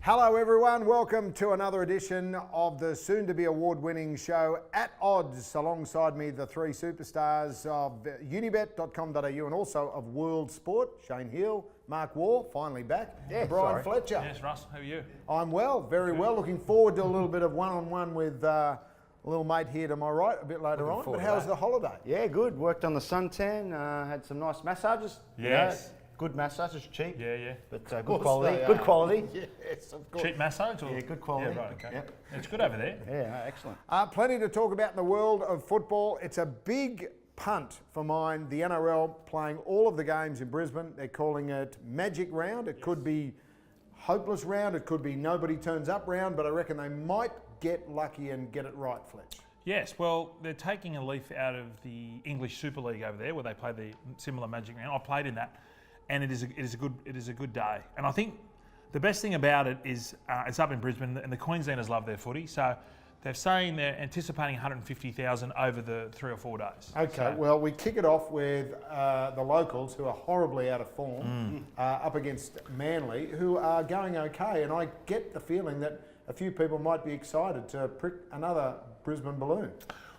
Hello everyone, welcome to another edition of the soon-to-be award-winning show At Odds. Alongside me, the three superstars of unibet.com.au and also of World Sport, Shane Hill, Mark Waugh, finally back, and Brian Fletcher. Yes, Russ, how are you? I'm well, very well. Looking forward to a little bit of one-on-one with a little mate here to my right a bit later on. But how's the holiday? Yeah, good. Worked on the suntan, had some nice massages. Yes. Good massages, cheap. Yeah. But good quality. Good quality. Yes, of course. Cheap massage? Or? Yeah, good quality. Yeah, right, okay. Yep. It's good over there. Yeah, excellent. Plenty to talk about in the world of football. It's a big punt for mine. The NRL playing all of the games in Brisbane. They're calling it Magic Round. It could be Hopeless Round. It could be Nobody Turns Up Round. But I reckon they might get lucky and get it right, Fletch. Yes, well, they're taking a leaf out of the English Super League over there, where they play the similar Magic Round. I played in that, and it is a good day. And I think the best thing about it is it's up in Brisbane, and the Queenslanders love their footy. So they're saying they're anticipating 150,000 over the 3 or 4 days. Okay, well, we kick it off with the locals, who are horribly out of form, up against Manly, who are going okay. And I get the feeling that a few people might be excited to prick another Brisbane balloon.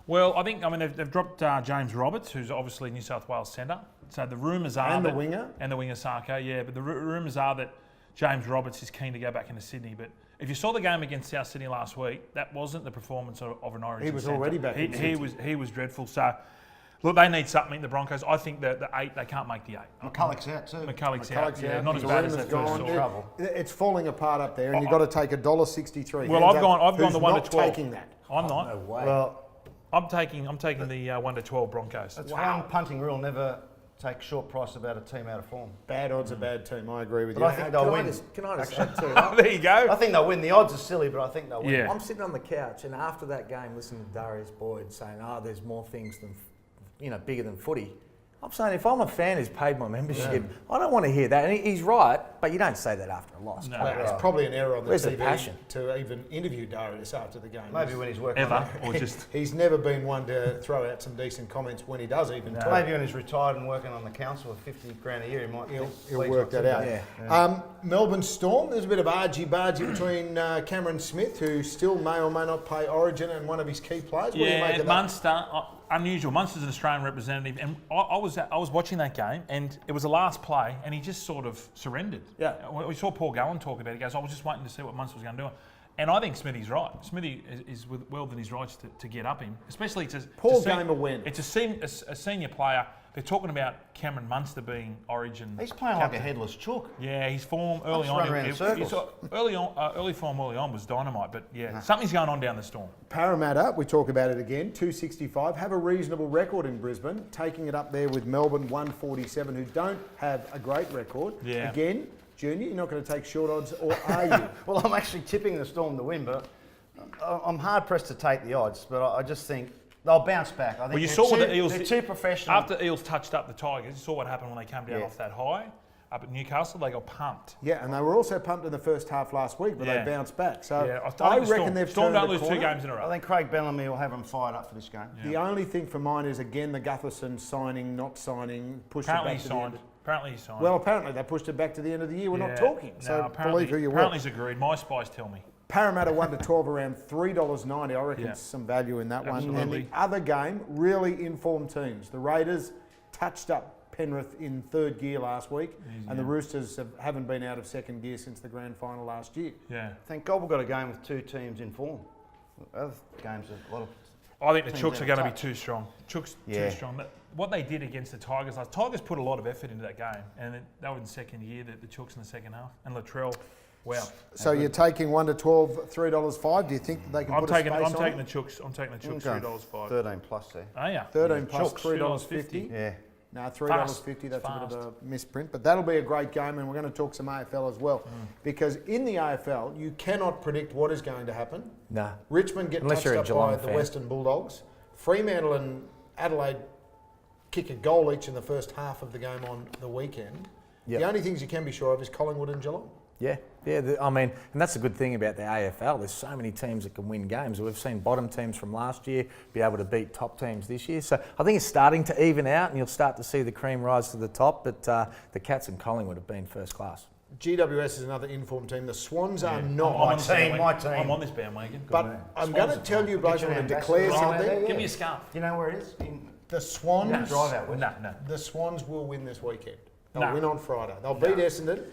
Well, they've dropped James Roberts, who's obviously New South Wales centre. So the rumours are And the winger. And the winger, Sarko, yeah. But the rumours are that James Roberts is keen to go back into Sydney. But if you saw the game against South Sydney last week, that wasn't the performance of an Origin He was centre. already back in Sydney. He was dreadful. So, look, they need something, the Broncos. I think that the 8, they can't make the 8. McCulloch's out too. McCulloch's out. Yeah, out. not as The bad as rumours that first gone. story. Trouble. It's falling apart up there, and you've got to take $1.63. Well, I've gone the 1 not to 12. taking that. I'm not. No way. Well, I'm taking the 1 to 12 Broncos. that's one punting rule. Never take short price about a team out of form. Bad odds, a bad team. I agree with But you. I think they'll win. Can I just add too? There you go. I think they'll win. The odds are silly, but I think they'll win. Yeah. I'm sitting on the couch, and after that game, listening to Darius Boyd saying, there's more things than, bigger than footy. I'm saying if I'm a fan who's paid my membership, I don't want to hear that. And he's right, but you don't say that after a loss. No. Well, it's probably an error on the Where's the TV passion? to even interview Darius after the game. Maybe when he's working Ever. on Or just... He's never been one to throw out some decent comments when he does even talk. Maybe when he's retired and working on the council with 50 grand a year, he might. He'll work that out. Yeah. Melbourne Storm, there's a bit of argy-bargy between Cameron Smith, who still may or may not play Origin, and one of his key players. What do you make of that? Munster, unusual. Munster's an Australian representative, and I was watching that game, and it was the last play, and he just sort of surrendered. Yeah. We saw Paul Gallen talk about it. He goes, I was just waiting to see what Munster was going to do. And I think Smithy's right. Smithy is well within his rights to get up him, especially to Poor game of win. It's a senior player. They're talking about Cameron Munster being Origin. He's playing captain. like a headless chook. Yeah, his form early Just on. run around in circles. Early form early on was dynamite, but something's going on down the Storm. Parramatta, we talk about it again, 265, have a reasonable record in Brisbane, taking it up there with Melbourne, 147, who don't have a great record. Yeah. Again, Junior, you're not going to take short odds, or are you? Well, I'm actually tipping the Storm to win, but I'm hard pressed to take the odds. But I just think they'll bounce back. I think You saw what the Eels they're did. too professional. After Eels touched up the Tigers, you saw what happened when they came down off that high up at Newcastle. They got pumped. Yeah, and they were also pumped in the first half last week, but they bounced back. So I I think reckon they've Storm turned don't the lose corner. 2 games in a row. I think Craig Bellamy will have them fired up for this game. The only thing for mine is, again, the Gutherson signing, not signing, pushed Apparently it he back to the signed. end. Apparently he signed. Well, apparently they pushed it back to the end of the year. We're not talking. So believe who you will. Apparently he's agreed. My spies tell me. Parramatta 1 to 12 around $3.90. I reckon some value in that one. And Absolutely. the other game, really informed teams. The Raiders touched up Penrith in third gear last week, and the Roosters haven't been out of second gear since the grand final last year. Yeah. I think Gobble got a game with 2 teams in form. Other games are a lot of. I think the teams Chooks are out going of to be touch. too strong. Chooks Yeah. too strong. What they did against the Tigers last, Tigers put a lot of effort into that game, and they were in second year. The Chooks in the second half, and Latrell. Wow. So you're taking 1 to 12, $3.05. Do you think that they can I'm put taking a space the on it? Chooks. I'm taking the Chooks. $3.05. 13 plus there. Oh yeah. 13 plus Chooks, $3.50. Yeah. No, $3.50, that's a bit of a misprint. But that'll be a great game, and we're going to talk some AFL as well. Because in the AFL, you cannot predict what is going to happen. No. Richmond get Unless touched you're a up by Geelong the fan. Western Bulldogs. Fremantle and Adelaide kick a goal each in the first half of the game on the weekend. Yep. The only things you can be sure of is Collingwood and Geelong. Yeah. And that's the good thing about the AFL. There's so many teams that can win games. We've seen bottom teams from last year be able to beat top teams this year. So I think it's starting to even out, and you'll start to see the cream rise to the top. But the Cats and Collingwood have been first class. GWS is another informed team. The Swans are I'm not. on this bandwagon. my team. I'm on this bandwagon. But I'm going to tell you, blokes, I'm going to declare something. Give me a scarf. Do you know where it is? The Swans. You don't drive out west. No. The Swans will win this weekend. They'll No. win on Friday. They'll beat Essendon.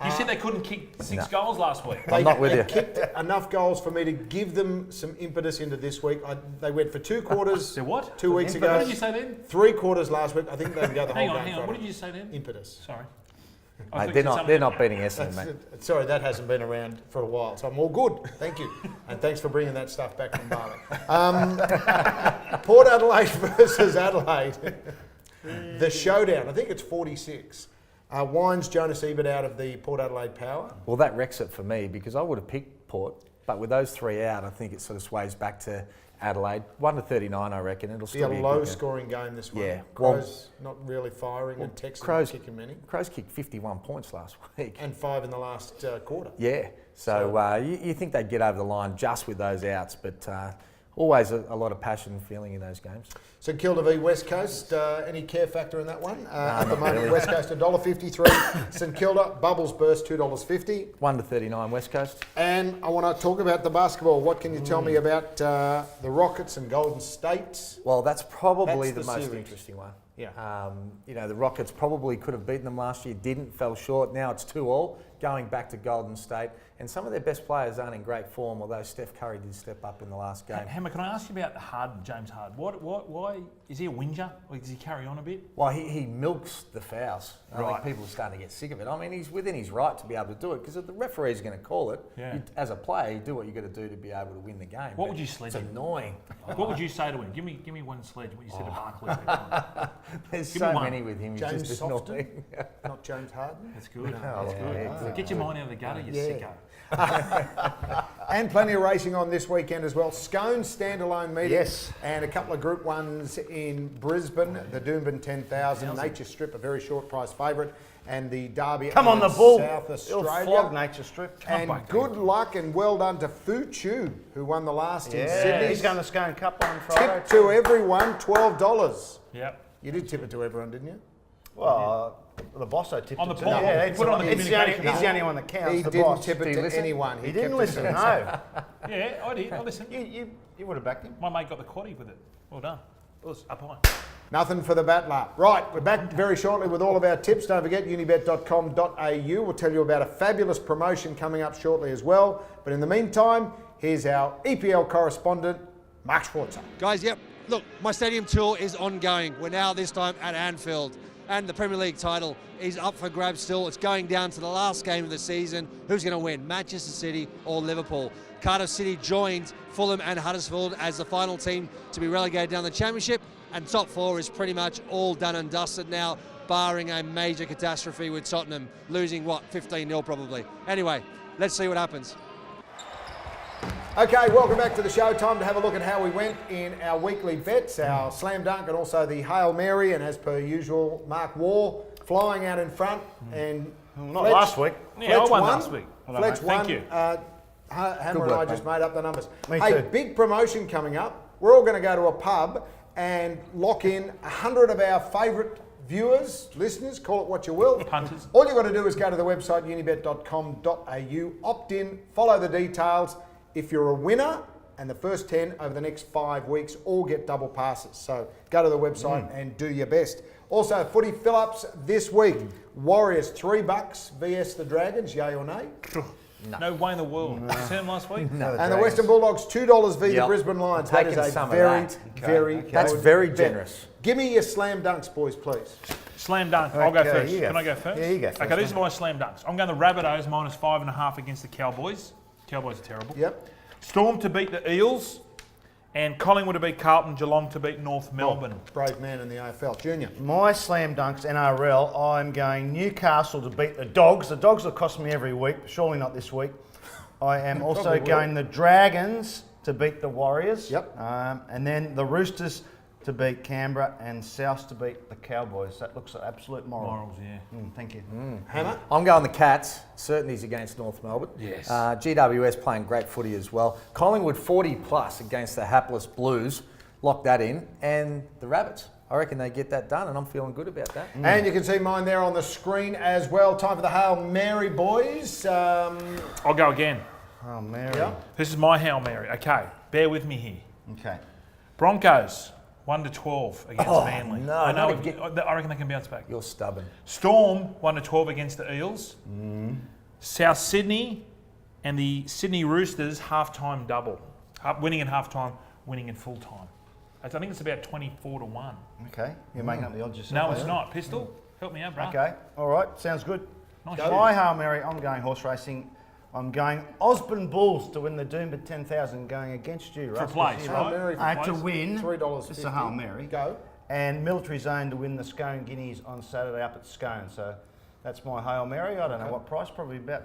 You said they couldn't kick 6 goals last week. I'm not with they you. kicked enough goals for me to give them some impetus into this week. They went for 2 quarters. So what? 2 weeks ago. What did you say then? 3 quarters last week. I think they can go the whole Hang game. on. What did you say then? Impetus. Sorry. Mate, they're not beating Essendon, mate. Sorry, that hasn't been around for a while, so I'm all good. Thank you, and thanks for bringing that stuff back from Bali. Port Adelaide versus Adelaide, the showdown. I think it's 46. Winds Jonas Ebert out of the Port Adelaide Power. Well, that wrecks it for me because I would have picked Port, but with those 3 out, I think it sort of sways back to Adelaide. 1-39, I reckon. It'll Be still a be a low-scoring game this one. Yeah. Crows not really firing, and Texans Crows- kicking many, Crows kicked 51 points last week. and 5 in the last quarter. Yeah, so you think they'd get over the line just with those outs, but always a lot of passion and feeling in those games. St Kilda v West Coast, any care factor in that one? At the not moment, really. West Coast $1.53, St Kilda, Bubbles Burst $2.50. 1-39 West Coast. And I want to talk about the basketball. What can you tell me about the Rockets and Golden State? Well, that's probably That's the the most series. interesting one. Yeah. The Rockets probably could have beaten them last year, didn't, fell short. Now it's 2-2, going back to Golden State. And some of their best players aren't in great form, although Steph Curry did step up in the last game. Hammer, can I ask you about Harden, James Harden? Why is he a whinger? Or does he carry on a bit? Well, he milks the fouls. I think Right. people are starting to get sick of it. I mean, he's within his right to be able to do it because if the referee's going to call it, Yeah. as a player, you do what you got to do to be able to win the game. What But would you sledge It's him? annoying. What would you say to him? Give me one sledge. What you said to Barkley. There's Give me so one. many with him. He's James just Softon? annoying. Not James Harden. That's good. Yeah, That's good. yeah. Get your mind out of the gutter, you Yeah. sicko. And plenty of racing on this weekend as well. Scone standalone meeting. Yes. And a couple of Group 1s in Brisbane. The Doomben 10,000. Nature Strip, a very short price favourite. And the Derby Come on, over the bull. South He'll flog Australia. Nature Strip. And back, good luck and well done to Fu Chu, who won the last in Yeah, Sydney. he's going to Scone Cup on Friday. Tip to everyone, $12. Yep. You did tip it to everyone, didn't you? Well, the boss I tipped On the it to. portal. Yeah, You put it on the it's the only, communication. he's the only one that counts. He the didn't boss. tip it Did he to listen? anyone. He didn't kept it listen. to No, Yeah, I did. I listened. you would have backed him. My mate got the quaddy with it. Well done. It was up high. Nothing for the battler. Right, we're back very shortly with all of our tips. Don't forget unibet.com.au. We'll tell you about a fabulous promotion coming up shortly as well. But in the meantime, here's our EPL correspondent, Mark Schwarzer. Guys, yep. Look, my stadium tour is ongoing. We're now this time at Anfield. And the Premier League title is up for grabs still. It's going down to the last game of the season. Who's going to win, Manchester City or Liverpool? Cardiff City joined Fulham and Huddersfield as the final team to be relegated down the Championship. And top four is pretty much all done and dusted now, barring a major catastrophe with Tottenham losing, 15-0 probably. Anyway, let's see what happens. Okay, welcome back to the show. Time to have a look at how we went in our weekly bets, our slam dunk and also the Hail Mary. And as per usual, Mark Waugh flying out in front. And Not last week. Yeah, I Fletch won last week. Fletch Thank won. you. Hammer Good and I work, just mate. made up the numbers. Me Hey, too. big promotion coming up. We're all going to go to a pub and lock in 100 of our favourite viewers, listeners, call it what you will. Punters. All you've got to do is go to the website unibet.com.au, opt in, follow the details. If you're a winner, and the first 10 over the next 5 weeks all get double passes. So go to the website and do your best. Also, footy fill-ups this week. Warriors $3 vs the Dragons, yay or nay? No way in the world. You see him last week? No, And the Western Bulldogs $2 v the Yep. Brisbane Lions. I'm That is taking a some of very, that. very That's good very bet. generous. Give me your slam dunks, boys, please. Slam dunk. I'll go Okay, first. you go Can I go first. first? Yeah, you go first, Okay, these mate. are my slam dunks. I'm going the Rabbitohs -5.5 against the Cowboys. Cowboys are terrible. Yep. Storm to beat the Eels. And Collingwood to beat Carlton. Geelong to beat North Melbourne. Brave man in the AFL. Junior. My slam dunks NRL, I'm going Newcastle to beat the Dogs. The Dogs will cost me every week, surely not this week. I am also Probably will. going the Dragons to beat the Warriors. Yep. And then the Roosters to beat Canberra and South to beat the Cowboys. That looks an absolute moral. Morals, yeah. Thank you. Hammer. I'm going the Cats. Certainties against North Melbourne. Yes. GWS playing great footy as well. Collingwood 40+ against the hapless Blues. Lock that in. And the Rabbits. I reckon they get that done, and I'm feeling good about that. And you can see mine there on the screen as well. Time for the Hail Mary, boys. I'll go again. Oh, Mary. Yeah. This is my Hail Mary. Okay, bear with me here. Okay. Broncos 1-12 against Manly. no, I know. not I reckon they can bounce back. You're stubborn. Storm 1-12 against the Eels. South Sydney and the Sydney Roosters halftime double. Winning at halftime, winning in full time. I think it's about 24-1. Okay. You're making up the odds yourself. No, it's not. Pistol, help me out, bro. Okay. All right. Sounds good. Nice My Hail Mary, I'm going horse racing. I'm going Osborne Bulls to win the Doomba 10,000 going against you, For Russ. place, Hail right? Mary for To place. win. $3.50. It's a Hail Mary. Go. And Military Zone to win the Scone Guineas on Saturday up at Scone. So that's my Hail Mary. I don't know what price, probably about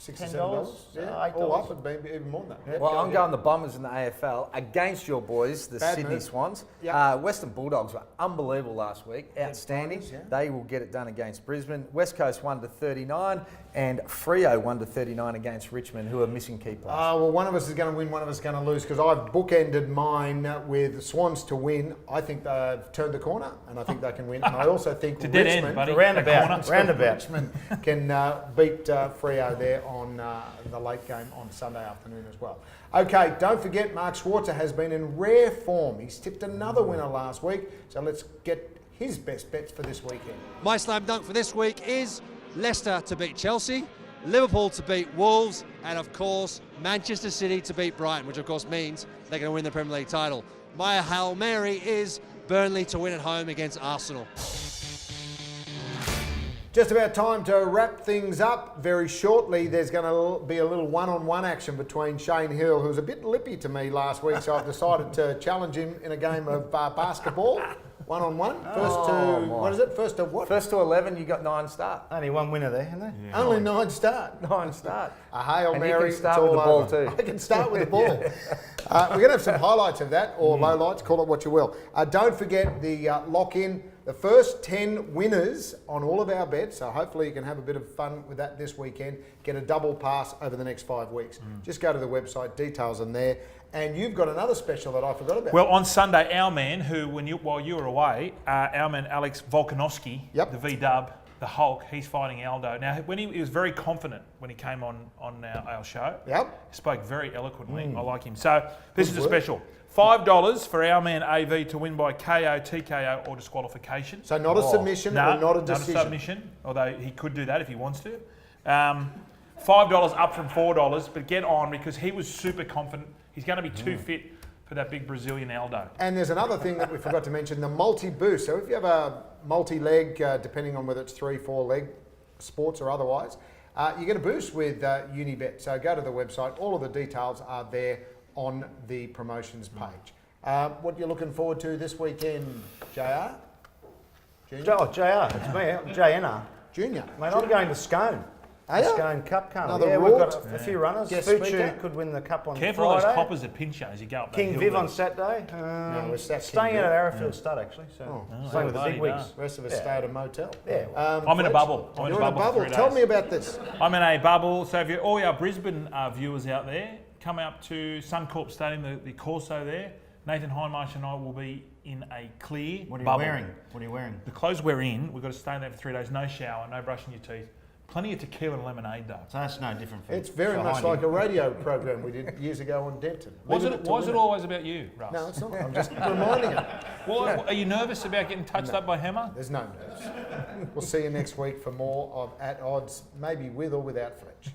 $67. $10. Yeah. $8. All up, it'd be even more than that. Yep, Well, go I'm ahead. going the Bombers in the AFL against your boys, the Bad Sydney move. Swans. Yeah. Western Bulldogs were unbelievable last week, outstanding. Tigers, yeah. They will get it done against Brisbane. West Coast 1-39, and Freo 1-39 against Richmond, who are missing key players. Well, one of us is going to win, one of us is going to lose, because I've bookended mine with the Swans to win. I think they've turned the corner, and I think they can win. And I also think It's a dead Richmond, end, buddy. Roundabout. Roundabout. Richmond can beat Freo there on the late game on Sunday afternoon as well. Okay, don't forget Mark Schwarzer has been in rare form. He's tipped another winner last week, so let's get his best bets for this weekend. My slam dunk for this week is Leicester to beat Chelsea, Liverpool to beat Wolves, and of course Manchester City to beat Brighton, which of course means they're going to win the Premier League title. My Hail Mary is Burnley to win at home against Arsenal. Just about time to wrap things up. Very shortly, there's going to be a little one-on-one action between Shane Hill, who was a bit lippy to me last week, so I've decided to challenge him in a game of basketball. One-on-one. First to what? First to 11, you got 9 start. Only one winner there, isn't there? Yeah. Only 9 start. 9 start. A Hail And you Mary. can start it's with all the ball over. too. I can start with the ball. We're going to have some highlights of that, or lowlights, call it what you will. Don't forget the lock-in. The first 10 winners on all of our bets, so hopefully you can have a bit of fun with that this weekend, get a double pass over the next 5 weeks. Just go to the website, details in there. And you've got another special that I forgot about. Well, on Sunday, our man, who while you were away, our man Alex Volkanovski, Yep. the V-Dub, the Hulk, he's fighting Aldo. Now, when he was very confident when he came on our show. Yep. He spoke very eloquently. I like him. So this Good is a work. special. $5 for our man AV to win by KO, TKO or disqualification. So not a submission or not a decision. Not a submission, although he could do that if he wants to. $5 up from $4, but get on because he was super confident. He's going to be too fit for that big Brazilian Aldo. And there's another thing that we forgot to mention, the multi-boost. So if you have a multi-leg, depending on whether it's 3, 4 leg sports or otherwise, you get a boost with Unibet. So go to the website. All of the details are there on the promotions page. What you're looking forward to this weekend, JR? Junior? Oh, JR, it's me, JNR. Junior. Mate, I'm going to Scone. Are The you? Scone Cup coming. Another Yeah, we've got rort. a few runners. Guest Fuchu speaker. could win the Cup on Careful of those Friday. coppers at Pincher as you go up that King hill Viv there. on Saturday. we're set Staying King out at Viv. Arrowfield Stud, actually. So Oh. staying with the bloody big wigs. darn. The rest of us Yeah. stay at a motel. Yeah. I'm in a Fletch, bubble. I'm in a You're in a bubble for bubble. 3 Tell days. me about this. I'm in a bubble. So if you're all our Brisbane viewers out there, come out to Suncorp Stadium, the Corso there. Nathan Hindmarsh and I will be in a clear What are you bubble. wearing? What are you wearing? The clothes we're in, we've got to stay in there for 3 days. No shower, no brushing your teeth. Plenty of tequila and lemonade though. So that's no different for It's very much like a radio program we did years ago on Denton. Was Leave it to always women. about you, Russ? No, it's not. I'm just reminding you. Well, are you nervous about getting touched up by Hammer? There's no nerves. We'll see you next week for more of At Odds, maybe with or without Fletch.